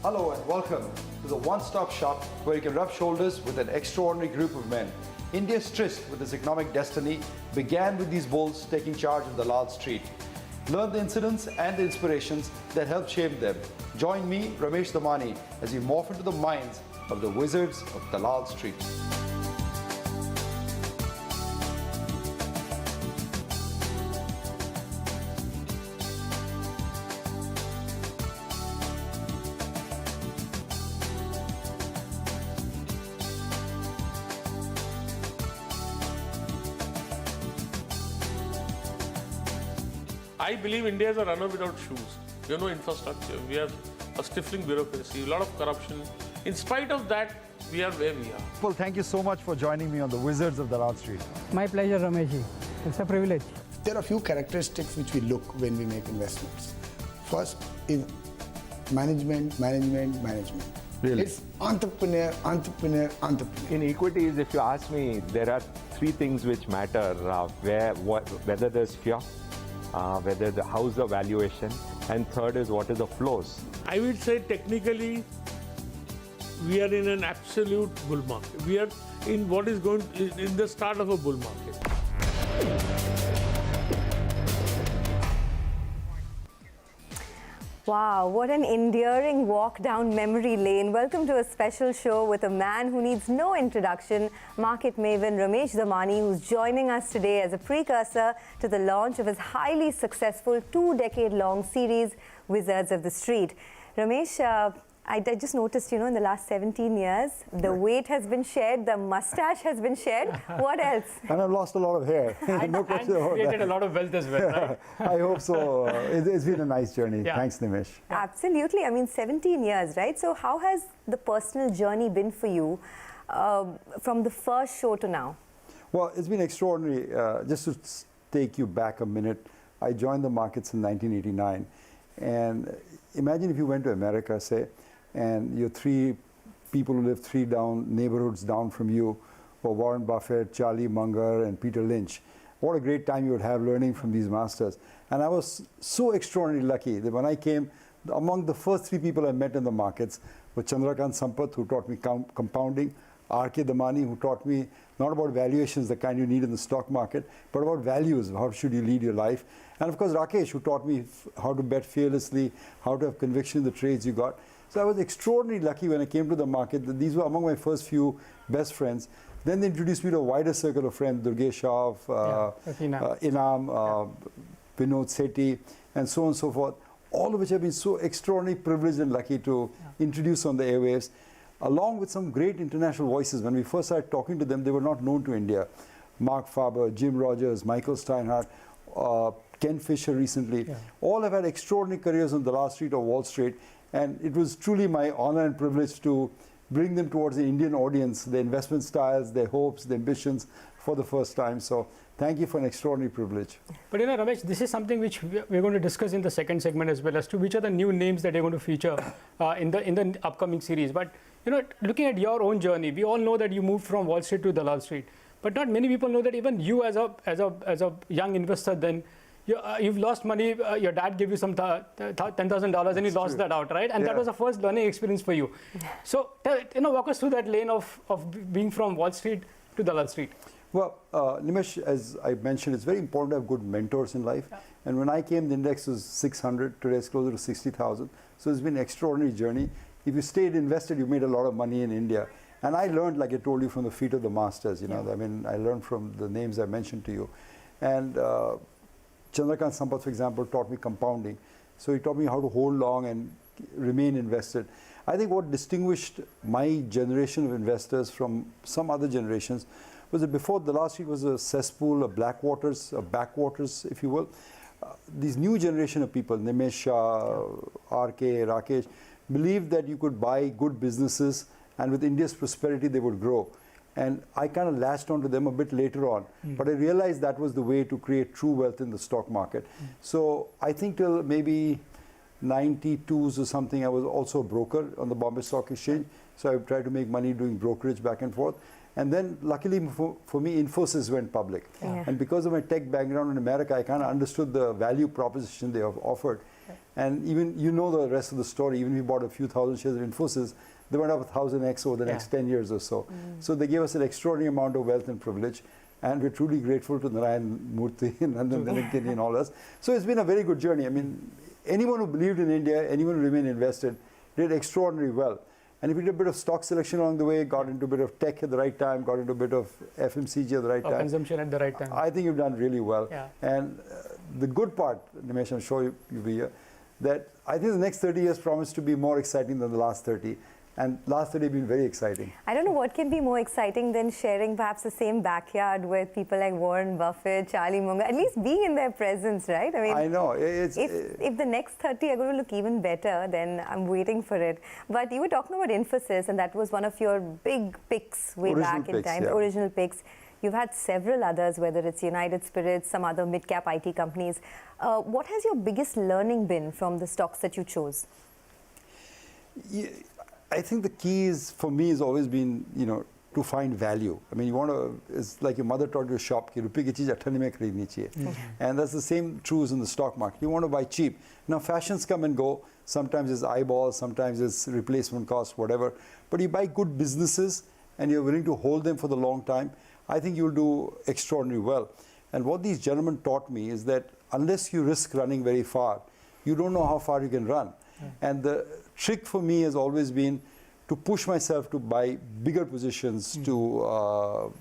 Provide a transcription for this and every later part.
Hello and welcome to the one-stop shop where you can rub shoulders with an extraordinary group of men. India's tryst with its economic destiny began with these bulls taking charge of Dalal Street. Learn the incidents and the inspirations that helped shape them. Join me, Romesh Damani, as we morph into the minds of the wizards of Dalal Street. I believe India is a runner without shoes. We have no infrastructure. We have a stifling bureaucracy, a lot of corruption. In spite of that, we are where we are. Well, thank you so much for joining me on the Wizards of Dalal Street. My pleasure, Rameshji. It's a privilege. There are a few characteristics which we look when we make investments. First is management. Really? It's entrepreneur. In equities, if you ask me, there are three things which matter, whether there's fear, how's the valuation, and third is what is the flows. I would say technically, we are in an absolute bull market. We are in what is going in the start of a bull market. Wow, what an endearing walk down memory lane. Welcome to a special show with a man who needs no introduction, market maven Romesh Damani, who's joining us today as a precursor to the launch of his highly successful 2-decade-long series, Wizards of the Street. Ramesh, I just noticed, in the last 17 years, the weight has been shared, the mustache has been shared. What else? And I've lost a lot of hair. No question about Created that. a lot of wealth as well, right? I hope so. It's been a nice journey. Yeah. Thanks, Nimesh. Absolutely. I mean, 17 years, right? So how has the personal journey been for you from the first show to now? Well, it's been extraordinary. Just to take you back a minute, I joined the markets in 1989. And imagine if you went to America, say, and your three people who live three neighborhoods down from you were Warren Buffett, Charlie Munger, and Peter Lynch. What a great time you would have learning from these masters. And I was so extraordinarily lucky that when I came, among the first three people I met in the markets were Chandrakant Sampath, who taught me compounding, R.K. Damani, who taught me not about valuations, the kind you need in the stock market, but about values, how should you lead your life. And of course, Rakesh, who taught me how to bet fearlessly, how to have conviction in the trades you got. So I was extraordinarily lucky when I came to the market that these were among my first few best friends. Then they introduced me to a wider circle of friends, Durgesh Shah, Inam, Vinod Sethi, and so on and so forth, all of which have been so extraordinarily privileged and lucky to introduce on the airwaves, along with some great international voices. When we first started talking to them, they were not known to India. Mark Faber, Jim Rogers, Michael Steinhardt, Ken Fisher recently, all have had extraordinary careers on Dalal Street or Wall Street. And it was truly my honor and privilege to bring them towards the Indian audience, their investment styles, their hopes, their ambitions for the first time. So thank you for an extraordinary privilege. But Ramesh, this is something which we're going to discuss in the second segment as well, as to which are the new names that you're going to feature in the upcoming series. But looking at your own journey, we all know that you moved from Wall Street to Dalal Street. But not many people know that even you as a young investor then, you've lost money. Your dad gave you some $10,000 and you lost that out, right? And that was the first learning experience for you. So, walk us through that lane of being from Wall Street to Dalal Street. Well, Nimesh, as I mentioned, it's very important to have good mentors in life. Yeah. And when I came, the index was 600. Today it's closer to 60,000. So it's been an extraordinary journey. If you stayed invested, you made a lot of money in India. And I learned, like I told you, from the feet of the masters. I mean, I learned from the names I mentioned to you. And Chandrakant Sampath, for example, taught me compounding. So he taught me how to hold long and remain invested. I think what distinguished my generation of investors from some other generations was that before Dalal Street was a cesspool, a backwaters, if you will. These new generation of people, Nimesh Shah, R.K., Rakesh, believed that you could buy good businesses and with India's prosperity they would grow. And I kind of latched onto them a bit later on. But I realized that was the way to create true wealth in the stock market. So I think till maybe 92s or something, I was also a broker on the Bombay Stock Exchange. So I tried to make money doing brokerage back and forth. And then luckily for me, Infosys went public. And because of my tech background in America, I kind of understood the value proposition they have offered. And even, you know the rest of the story, even if we bought a few thousand shares of Infosys, they went up 1,000x over the next 10 years or so. So they gave us an extraordinary amount of wealth and privilege. And we're truly grateful to Narayan Murthy and Nandan Nilekani and all us. So it's been a very good journey. I mean, anyone who believed in India, anyone who remained invested, did extraordinarily well. And if you did a bit of stock selection along the way, got into a bit of tech at the right time, got into a bit of FMCG at the right time. Consumption at the right time. I think you've done really well. Yeah. And the good part, Ramesh, I'm sure you'll be here, that I think the next 30 years promise to be more exciting than the last 30. And last 30 have been very exciting. I don't know what can be more exciting than sharing perhaps the same backyard with people like Warren Buffett, Charlie Munger, at least being in their presence, right? I mean, I know. If the next 30 are going to look even better, then I'm waiting for it. But you were talking about Infosys, and that was one of your big picks way back in time, original picks. You've had several others, whether it's United Spirits, some other mid-cap IT companies. What has your biggest learning been from the stocks that you chose? Yeah, I think the key is, for me, has always been, to find value. I mean, you want to, it's like your mother taught you to shop, ki rupi ki cheez athane mein kharidni chahiye. And that's the same true in the stock market. You want to buy cheap. Now, fashions come and go. Sometimes it's eyeballs, sometimes it's replacement cost, whatever. But you buy good businesses and you're willing to hold them for the long time, I think you'll do extraordinarily well. And what these gentlemen taught me is that unless you risk running very far, you don't know how far you can run. And the trick for me has always been to push myself to buy bigger positions, to,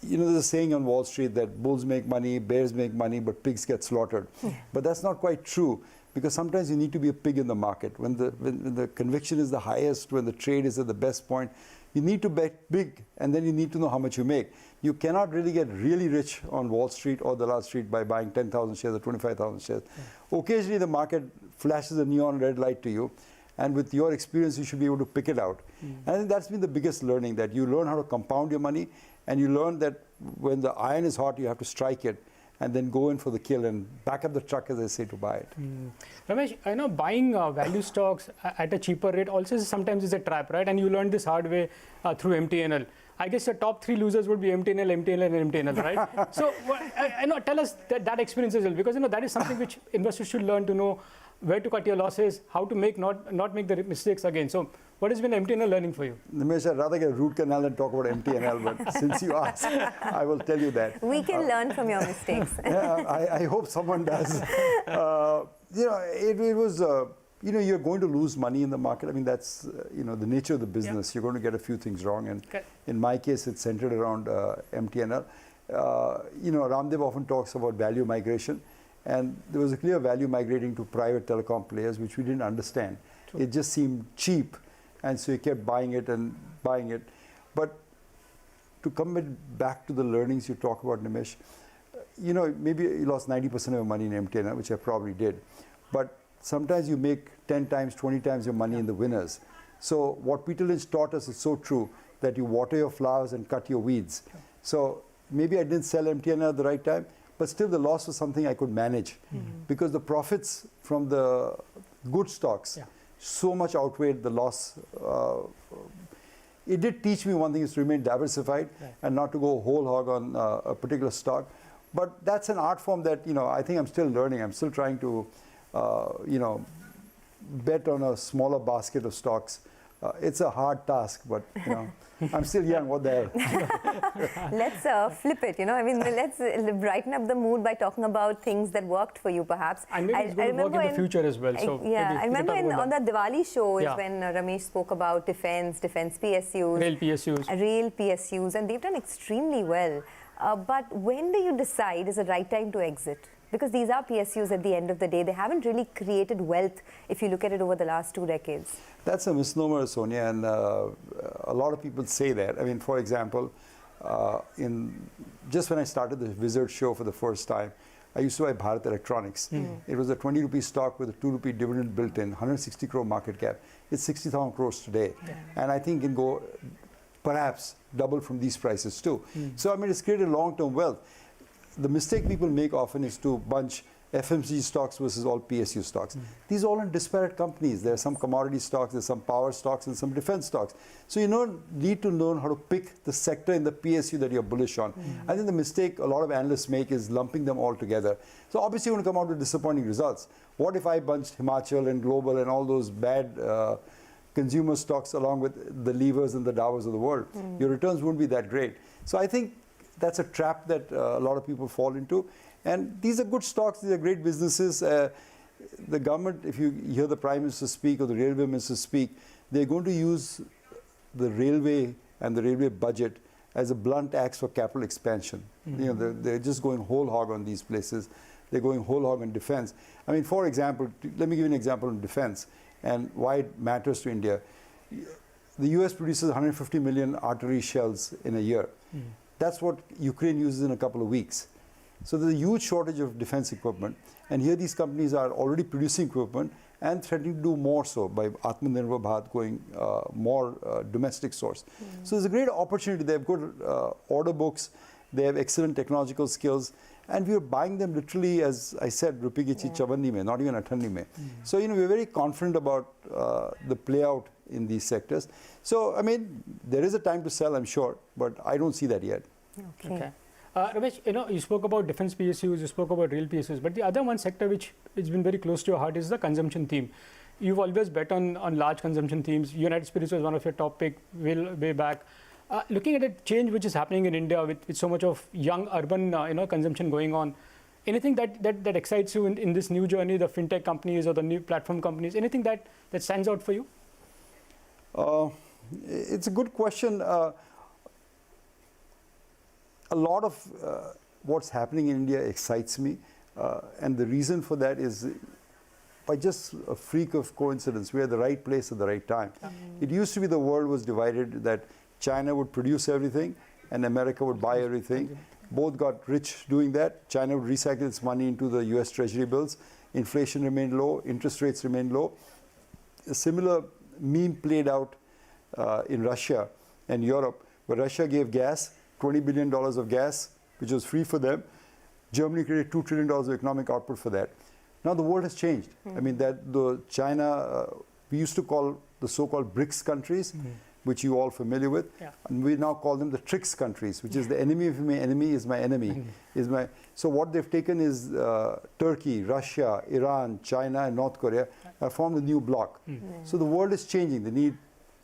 there's a saying on Wall Street that bulls make money, bears make money, but pigs get slaughtered. But that's not quite true, because sometimes you need to be a pig in the market. When the conviction is the highest, when the trade is at the best point, you need to bet big, and then you need to know how much you make. You cannot really get really rich on Wall Street or the Dalal Street by buying 10,000 shares or 25,000 shares. Occasionally, the market flashes a neon red light to you, and with your experience, you should be able to pick it out. And I think that's been the biggest learning, that you learn how to compound your money, and you learn that when the iron is hot, you have to strike it, and then go in for the kill and back up the truck, as I say, to buy it. Ramesh, I know buying value stocks at a cheaper rate also sometimes is a trap, right? And you learned this hard way through MTNL. I guess your top three losers would be MTNL, MTNL, and MTNL, right? So, tell us that experience as well, because that is something which investors should learn, to know where to cut your losses, how to not make the mistakes again. So, what has been MTNL learning for you? Nimesh, I'd rather get a root canal than talk about MTNL, but since you asked, I will tell you that. We can learn from your mistakes. Yeah, I hope someone does. It was, you're going to lose money in the market. I mean, that's, the nature of the business. You're going to get a few things wrong. And in my case, it's centered around MTNL. Ramdev often talks about value migration. And there was a clear value migrating to private telecom players, which we didn't understand. It just seemed cheap. And so you kept buying it and buying it. But to come back to the learnings you talk about, Nimesh, maybe you lost 90% of your money in MTNL, which I probably did. But sometimes you make 10 times, 20 times your money in the winners. So what Peter Lynch taught us is so true, that you water your flowers and cut your weeds. So maybe I didn't sell MTNL at the right time, but still the loss was something I could manage, because the profits from the good stocks so much outweighed the loss. It did teach me one thing, is to remain diversified and not to go whole hog on a particular stock. But that's an art form that, I think I'm still learning. I'm still trying to, bet on a smaller basket of stocks. It's a hard task, but, I'm still young, what the hell. Let's flip it, let's brighten up the mood by talking about things that worked for you, perhaps. And maybe it's going to work in the future as well. So I remember on the Diwali show is when Ramesh spoke about defense PSUs. Rail PSUs, and they've done extremely well. But when do you decide is the right time to exit? Because these are PSUs at the end of the day. They haven't really created wealth if you look at it over the last 2 decades. That's a misnomer, Sonia, and a lot of people say that. I mean, for example, just when I started the Wizard show for the first time, I used to buy Bharat Electronics. It was a 20 rupee stock with a 2 rupee dividend built in, 160 crore market cap. It's 60,000 crores today. And I think it can go perhaps double from these prices too. So, I mean, it's created long-term wealth. The mistake people make often is to bunch FMCG stocks versus all PSU stocks. These are all in disparate companies. There are some commodity stocks, there's some power stocks, and some defense stocks. So you need to learn how to pick the sector in the PSU that you're bullish on. I think the mistake a lot of analysts make is lumping them all together. So obviously you're going to come out with disappointing results. What if I bunched Himachal and Global and all those bad consumer stocks along with the levers and the Dowers of the world? Your returns wouldn't be that great. So I think that's a trap that a lot of people fall into. And these are good stocks, these are great businesses. The government, if you hear the Prime Minister speak or the Railway Minister speak, they're going to use the railway and the railway budget as a blunt axe for capital expansion. They're just going whole hog on these places. They're going whole hog on defense. I mean, for example, let me give you an example on defense and why it matters to India. The US produces 150 million artillery shells in a year. That's what Ukraine uses in a couple of weeks. So there's a huge shortage of defense equipment, and here these companies are already producing equipment and threatening to do more so by Atmanirbhar Bharat going more domestic source. So there's a great opportunity. They have good order books, they have excellent technological skills, and we are buying them literally, as I said, rupee ki cheez chavanni mein, not even athandi mein. So we're very confident about the play out in these sectors. So I mean, there is a time to sell, I'm sure, but I don't see that yet. Okay. Ramesh, you spoke about defense PSUs, you spoke about real PSUs, but the other one sector which has been very close to your heart is the consumption theme. You've always bet on large consumption themes. United Spirits was one of your top pick way back. Looking at a change which is happening in India with so much of young urban consumption going on, anything that excites you in this new journey, the fintech companies or the new platform companies, anything that stands out for you? It's a good question. A lot of what's happening in India excites me, and the reason for that is by just a freak of coincidence. We're at the right place at the right time. It used to be the world was divided, that China would produce everything and America would buy everything. Both got rich doing that. China would recycle its money into the US Treasury bills. Inflation remained low, interest rates remained low. A similar meme played out in Russia and Europe, where Russia gave gas, $20 billion of gas, which was free for them. Germany created $2 trillion of economic output for that. Now the world has changed. I mean, China, we used to call the so-called BRICS countries, which you all familiar with, and we now call them the TRICS countries, which is the enemy of my enemy is my enemy. So what they've taken is Turkey, Russia, Iran, China, and North Korea have formed a new bloc. So the world is changing. They need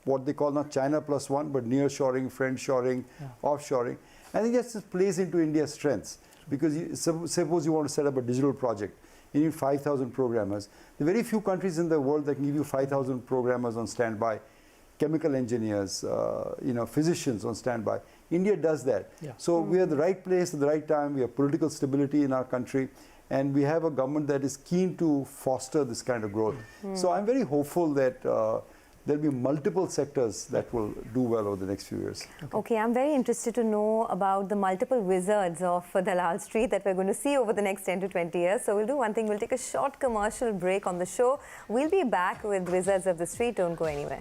what they call not China plus one, but nearshoring, friendshoring, offshoring. I think that just plays into India's strengths, because suppose you want to set up a digital project, you need 5,000 programmers. There are very few countries in the world that can give you 5,000 programmers on standby, chemical engineers, physicians on standby. India does that. So we are at the right place at the right time. We have political stability in our country, and we have a government that is keen to foster this kind of growth. So I'm very hopeful that there'll be multiple sectors that will do well over the next few years. Okay, I'm very interested to know about the multiple wizards of Dalal Street that we're going to see over the next 10 to 20 years. So we'll do one thing, we'll take a short commercial break on the show. We'll be back with Wizards of the Street. Don't go anywhere.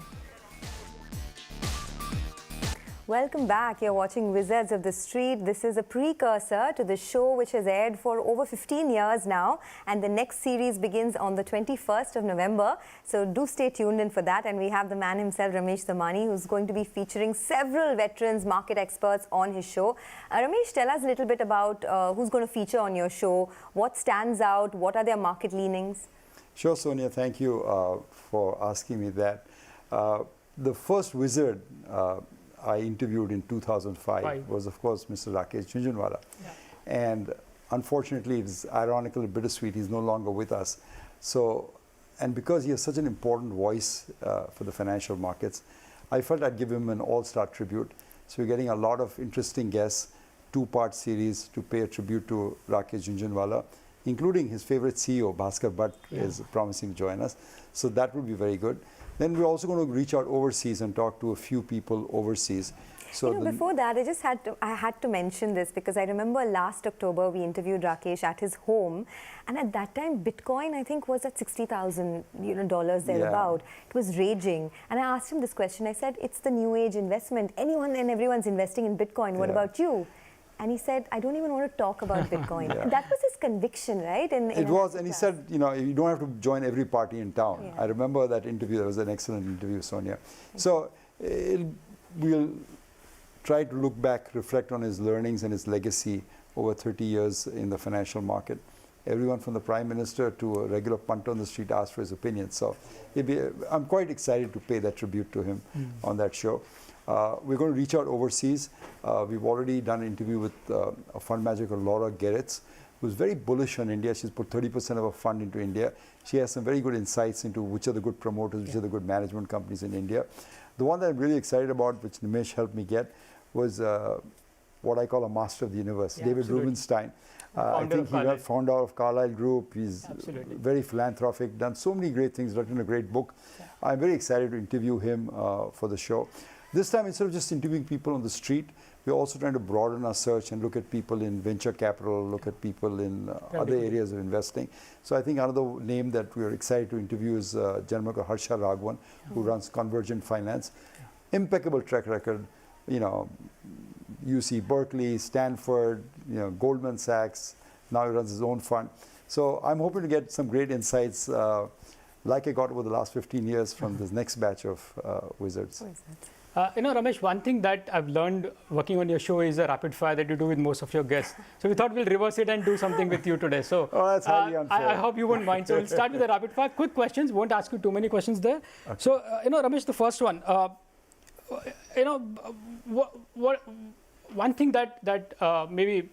Welcome back. You're watching Wizards of the Street. This is a precursor to the show which has aired for over 15 years now, and the next series begins on the 21st of November. So do stay tuned in for that. And we have the man himself, Romesh Damani, who's going to be featuring several veterans, market experts on his show. Ramesh, tell us a little bit about who's going to feature on your show, what stands out, what are their market leanings? Sure, Sonia, thank you for asking me that. The first wizard I interviewed in 2005 was, of course, Mr. Rakesh Jhunjhunwala. And unfortunately, it's ironical and bittersweet, he's no longer with us. So, and because he has such an important voice for the financial markets, I felt I'd give him an all-star tribute. So we're getting a lot of interesting guests, two-part series to pay a tribute to Rakesh Jhunjhunwala, including his favorite CEO, Bhaskar Bhatt, is promising to join us. So that would be very good. Then we're also going to reach out overseas and talk to a few people overseas. So before that, I had to mention this because I remember last October we interviewed Rakesh at his home, and at that time Bitcoin I think was at $60,000 thereabout. It was raging, and I asked him this question. I said, "It's the new age investment. Anyone and everyone's investing in Bitcoin. What about you?" And he said, I don't even want to talk about Bitcoin. That was his conviction, right? It was, and he said, you know, you don't have to join every party in town. Yeah. I remember that interview. That was an excellent interview, Sonia. So we'll try to look back, reflect on his learnings and his legacy over 30 years in the financial market. Everyone from the Prime Minister to a regular punter on the street asked for his opinion. So I'm quite excited to pay that tribute to him on that show. We're going to reach out overseas. We've already done an interview with a fund manager called Laura Gerritz, who's very bullish on India. She's put 30% of her fund into India. She has some very good insights into which are the good promoters, which are the good management companies in India. The one that I'm really excited about, which Nimesh helped me get, was what I call a master of the universe, David absolutely. Rubenstein. I think he got founder of Carlyle Group. He's very philanthropic, done so many great things, written a great book. I'm very excited to interview him for the show. This time, instead of just interviewing people on the street, we're also trying to broaden our search and look at people in venture capital, look at people in other areas of investing. So I think another name that we're excited to interview is a gentleman called Harsha Raghavan, who runs Convergent Finance. Impeccable track record, you know, UC Berkeley, Stanford, you know, Goldman Sachs. Now he runs his own fund. So I'm hoping to get some great insights like I got over the last 15 years from this next batch of wizards. You know, Ramesh, one thing that I've learned working on your show is a rapid fire that you do with most of your guests. So we thought we'll reverse it and do something with you today. So that's highly unfair. I hope you won't mind. So we'll start with the rapid fire. Quick questions. Won't ask you too many questions there. Okay. So, you know, Ramesh, the first one, you know, one thing that maybe,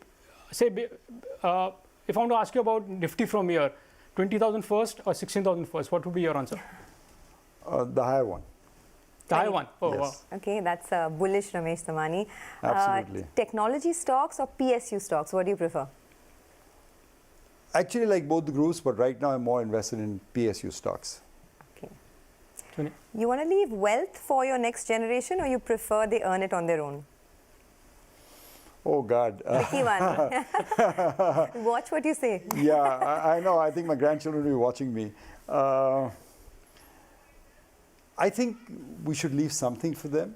say, if I want to ask you about Nifty from here, 20,000 first or 16,000 first, what would be your answer? The higher one. The high one. Oh, yes. wow. Okay, that's bullish, Ramesh Damani. Absolutely. Technology stocks or PSU stocks? What do you prefer? Actually, like both the groups, but right now I'm more invested in PSU stocks. Okay. You want to leave wealth for your next generation, or you prefer they earn it on their own? Oh, God. Tricky one. Watch what you say. Yeah, I know. I think my grandchildren will be watching me. I think we should leave something for them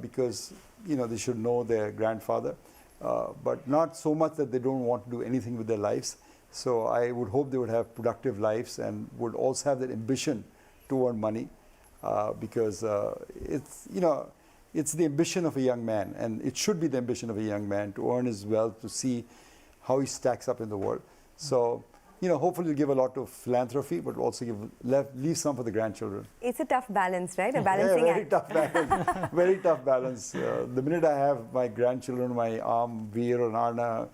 because, you know, they should know their grandfather, but not so much that they don't want to do anything with their lives. So I would hope they would have productive lives and would also have that ambition to earn money because it's, you know, it's the ambition of a young man, and it should be the ambition of a young man to earn his wealth, to see how he stacks up in the world. So, you know, hopefully you'll give a lot of philanthropy, but also leave some for the grandchildren. It's a tough balance, right? A balancing act. Tough balance. Very tough balance. The minute I have my grandchildren, my arm, Veer and Arna,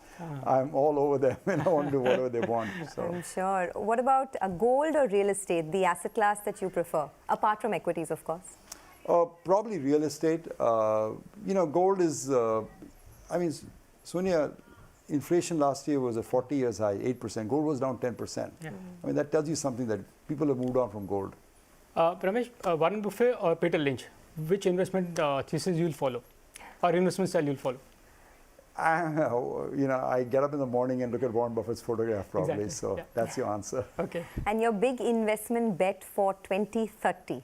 I'm all over them and I want to do whatever they want. So. I'm sure. What about gold or real estate, the asset class that you prefer, apart from equities, of course? Probably real estate. You know, gold is, I mean, Sonia, inflation last year was a 40 years high, 8%. Gold was down 10%. Yeah. I mean, that tells you something that people have moved on from gold. Ramesh, Warren Buffett or Peter Lynch, which investment thesis you'll follow or investment style you'll follow? You know, I get up in the morning and look at Warren Buffett's photograph probably. Exactly. So that's your answer. Okay. And your big investment bet for 2030?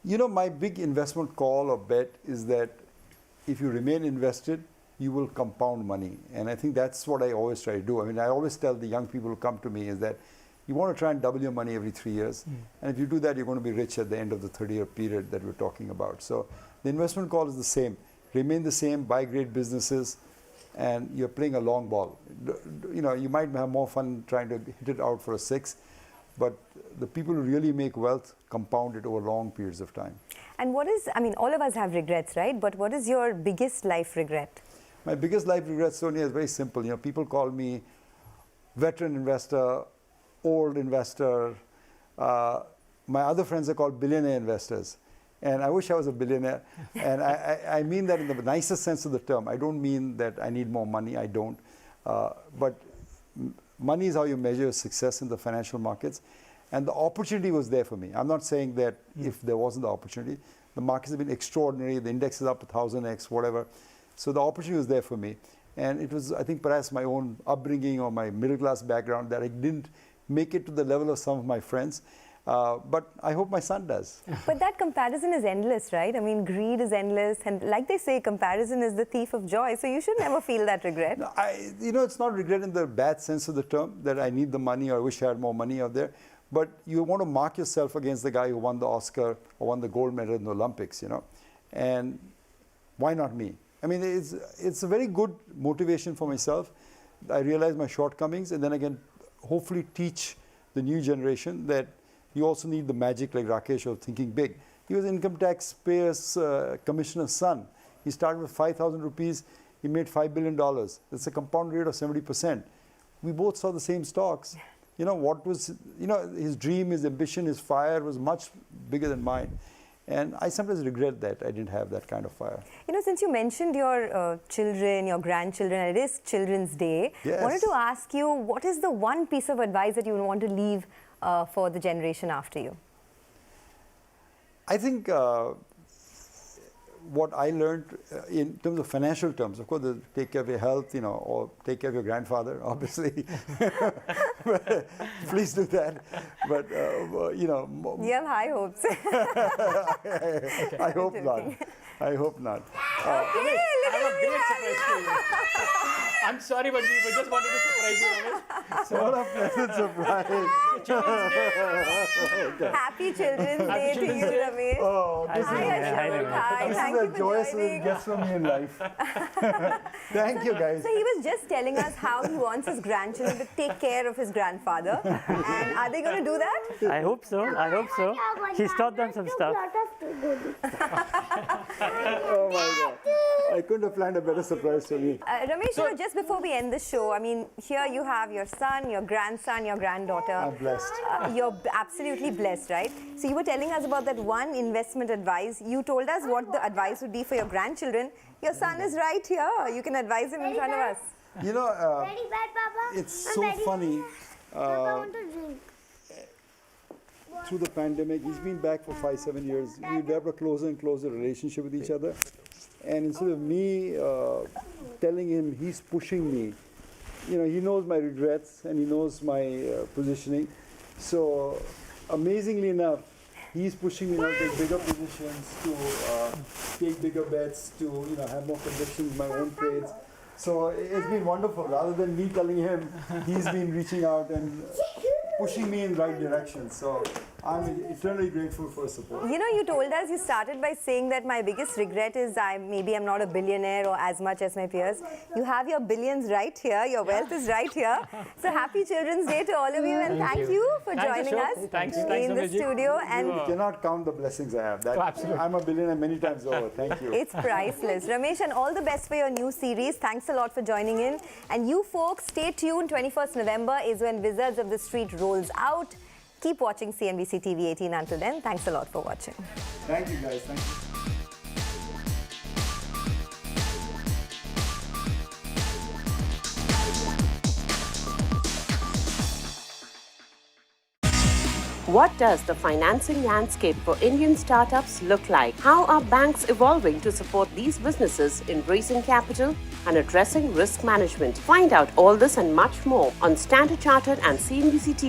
You know, my big investment call or bet is that if you remain invested, you will compound money. And I think that's what I always try to do. I mean, I always tell the young people who come to me is that you want to try and double your money every 3 years. And if you do that, you're going to be rich at the end of the 30-year period that we're talking about. So the investment call is the same. Remain the same, buy great businesses, and you're playing a long ball. You know, you might have more fun trying to hit it out for a 6, but the people who really make wealth compound it over long periods of time. And what is, I mean, all of us have regrets, right? But what is your biggest life regret? My biggest life regret, Sonia, is very simple. You know, people call me veteran investor, old investor. My other friends are called billionaire investors. And I wish I was a billionaire. And I mean that in the nicest sense of the term. I don't mean that I need more money. I don't. But money is how you measure success in the financial markets. And the opportunity was there for me. I'm not saying that if there wasn't the opportunity. The markets have been extraordinary. The index is up 1,000x, whatever. So the opportunity was there for me. And it was, I think, perhaps my own upbringing or my middle-class background that I didn't make it to the level of some of my friends. But I hope my son does. But that comparison is endless, right? I mean, greed is endless. And like they say, comparison is the thief of joy. So you should never feel that regret. No, it's not regret in the bad sense of the term, that I need the money or I wish I had more money out there. But you want to mark yourself against the guy who won the Oscar or won the gold medal in the Olympics, And why not me? I mean, it's a very good motivation for myself. I realize my shortcomings, and then I can hopefully teach the new generation that you also need the magic, like Rakesh, of thinking big. He was income taxpayer's commissioner's son. He started with 5,000 rupees. He made $5 billion. That's a compound rate of 70%. We both saw the same stocks. What was, his dream, his ambition, his fire was much bigger than mine. And I sometimes regret that I didn't have that kind of fire. Since you mentioned your children, your grandchildren, it is Children's Day. Yes. I wanted to ask you, what is the one piece of advice that you want to leave for the generation after you? I think what I learned in terms of financial terms, of course, take care of your health, or take care of your grandfather, obviously. Please do that. But, You have high hopes. I hope not. I hope not. Okay, I have a great surprise for you. I'm sorry, but we just wanted to surprise you, Ramesh. What a pleasant surprise. Happy Children's Day to you, Ramesh. Oh, this Hi, Ashok. Hi, is thank the you for joyous joining. gets from me in life. Thank you, guys. So he was just telling us how he wants his grandchildren to take care of his grandfather. And are they going to do that? I hope so. I hope so. He's taught them some stuff. Oh my God. I couldn't have planned a better surprise for me. Ramesh, just before we end the show, I mean, here you have your son, your grandson, your granddaughter. I'm blessed. You're absolutely blessed, right? So you were telling us about that one investment advice. You told us what the advice would be for your grandchildren. Your son is right here. You can advise him in front of us. Very bad, Papa. It's I'm so very funny. Papa, I want to drink. Through the pandemic, he's been back for 5-7 years. We developed a closer and closer relationship with each other. And instead of me telling him, he's pushing me. He knows my regrets and he knows my positioning. So amazingly enough, he's pushing me now to take bigger positions, to take bigger bets, to have more convictions in my own trades. So it's been wonderful. Rather than me telling him, he's been reaching out and pushing me in the right direction. So I'm eternally grateful for his support. You told us, you started by saying that my biggest regret is maybe I'm not a billionaire or as much as my peers. You have your billions right here. Your wealth is right here. So happy Children's Day to all of you, and thank you for joining us Thanks, in the Rameshji. studio. And You cannot count the blessings I have. Absolutely. I'm a billionaire many times over. Thank you. it's priceless. Ramesh, and all the best for your new series. Thanks a lot for joining in. And you folks, stay tuned. 21st November is when Wizards of the Street rolls out. Keep watching CNBC TV18 until then. Thanks a lot for watching. Thank you, guys. Thank you. What does the financing landscape for Indian startups look like? How are banks evolving to support these businesses in raising capital and addressing risk management? Find out all this and much more on Standard Chartered and CNBC TV